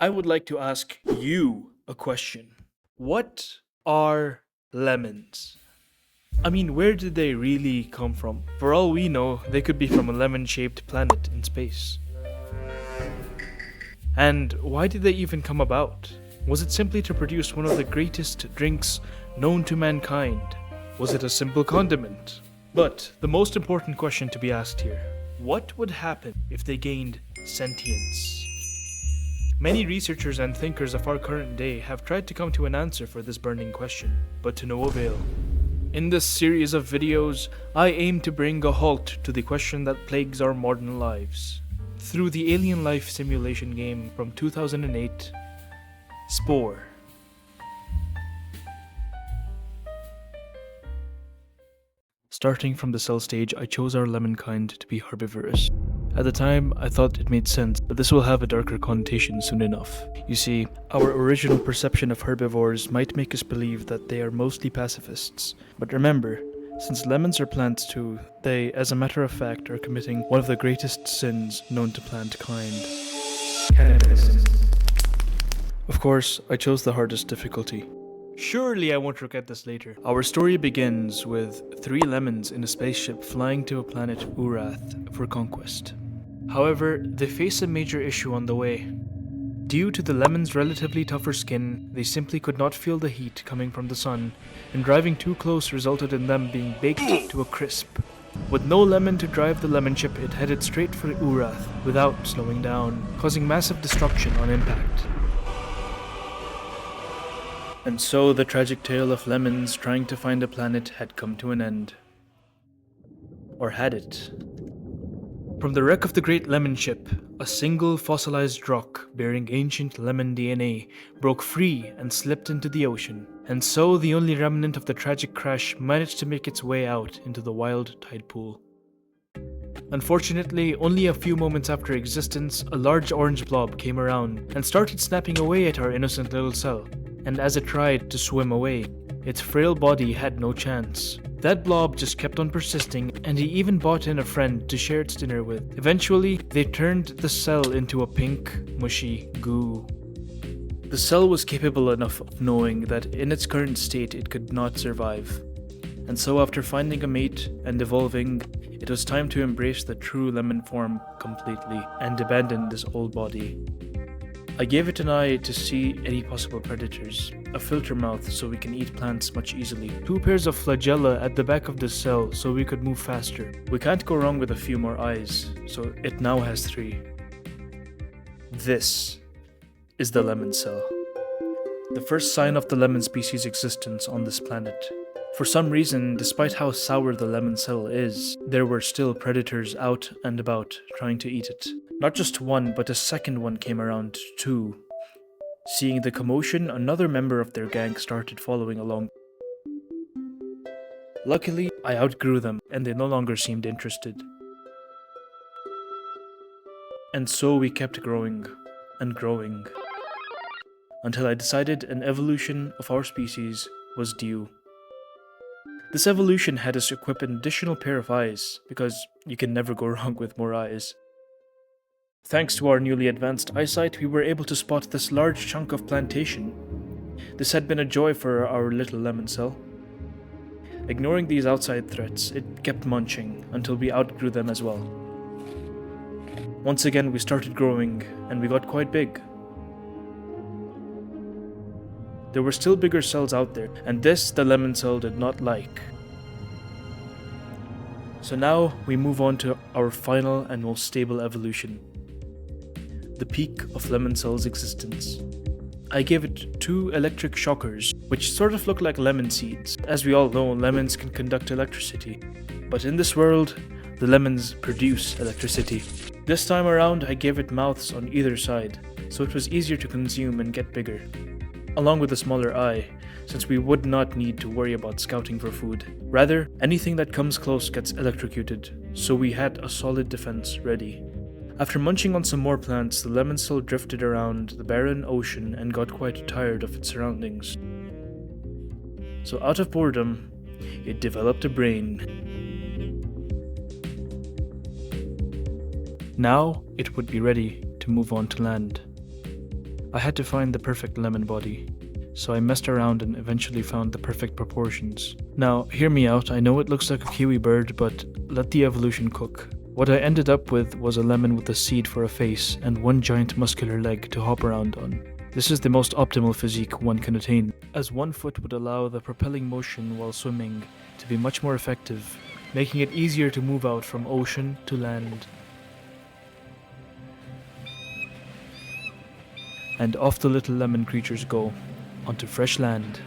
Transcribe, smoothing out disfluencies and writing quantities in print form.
I would like to ask you a question. What are lemons? I mean, where did they really come from? For all we know, they could be from a lemon shaped planet in space. And why did they even come about? Was it simply to produce one of the greatest drinks known to mankind? Was it a simple condiment? But the most important question to be asked here, what would happen if they gained sentience? Many researchers and thinkers of our current day have tried to come to an answer for this burning question, but to no avail. In this series of videos, I aim to bring a halt to the question that plagues our modern lives. Through the alien life simulation game from 2008, Spore. Starting from the cell stage, I chose our lemon kind to be herbivorous. At the time, I thought it made sense, but this will have a darker connotation soon enough. You see, our original perception of herbivores might make us believe that they are mostly pacifists. But remember, since lemons are plants too, they, as a matter of fact, are committing one of the greatest sins known to plantkind: cannibalism. Of course, I chose the hardest difficulty. Surely I won't regret this later. Our story begins with 3 lemons in a spaceship flying to a planet Urath for conquest. However, they face a major issue on the way. Due to the lemons' relatively tougher skin, they simply could not feel the heat coming from the sun, and driving too close resulted in them being baked to a crisp. With no lemon to drive the lemon ship, it headed straight for Urath without slowing down, causing massive destruction on impact. And so the tragic tale of lemons trying to find a planet had come to an end. Or had it? From the wreck of the great lemon ship, a single fossilized rock bearing ancient lemon DNA broke free and slipped into the ocean. And so the only remnant of the tragic crash managed to make its way out into the wild tide pool. Unfortunately, only a few moments after existence, a large orange blob came around and started snapping away at our innocent little cell. And as it tried to swim away, its frail body had no chance. That blob just kept on persisting, and he even brought in a friend to share its dinner with. Eventually, they turned the cell into a pink, mushy goo. The cell was capable enough of knowing that in its current state it could not survive. And so after finding a mate and evolving, it was time to embrace the true lemon form completely and abandon this old body. I gave it an eye to see any possible predators, a filter mouth so we can eat plants much easily, 2 pairs of flagella at the back of the cell so we could move faster. We can't go wrong with a few more eyes, so it now has 3. This is the lemon cell, the first sign of the lemon species' existence on this planet. For some reason, despite how sour the lemon cell is, there were still predators out and about trying to eat it. Not just one, but a second one came around too. Seeing the commotion, another member of their gang started following along. Luckily, I outgrew them, and they no longer seemed interested. And so we kept growing, and growing, until I decided an evolution of our species was due. This evolution had us equip an additional pair of eyes, because you can never go wrong with more eyes. Thanks to our newly advanced eyesight, we were able to spot this large chunk of plantation. This had been a joy for our little lemon cell. Ignoring these outside threats, it kept munching until we outgrew them as well. Once again, we started growing, and we got quite big. There were still bigger cells out there, and this the lemon cell did not like. So now we move on to our final and most stable evolution. The peak of lemon cell's existence. I gave it 2 electric shockers, which sort of look like lemon seeds. As we all know, lemons can conduct electricity. But in this world, the lemons produce electricity. This time around, I gave it mouths on either side, so it was easier to consume and get bigger. Along with a smaller eye, since we would not need to worry about scouting for food. Rather, anything that comes close gets electrocuted, so we had a solid defense ready. After munching on some more plants, the lemon cell drifted around the barren ocean and got quite tired of its surroundings. So out of boredom, it developed a brain. Now, it would be ready to move on to land. I had to find the perfect lemon body, so I messed around and eventually found the perfect proportions. Now, hear me out, I know it looks like a kiwi bird, but let the evolution cook. What I ended up with was a lemon with a seed for a face and one giant muscular leg to hop around on. This is the most optimal physique one can attain, as one foot would allow the propelling motion while swimming to be much more effective, making it easier to move out from ocean to land. And off the little lemon creatures go, onto fresh land.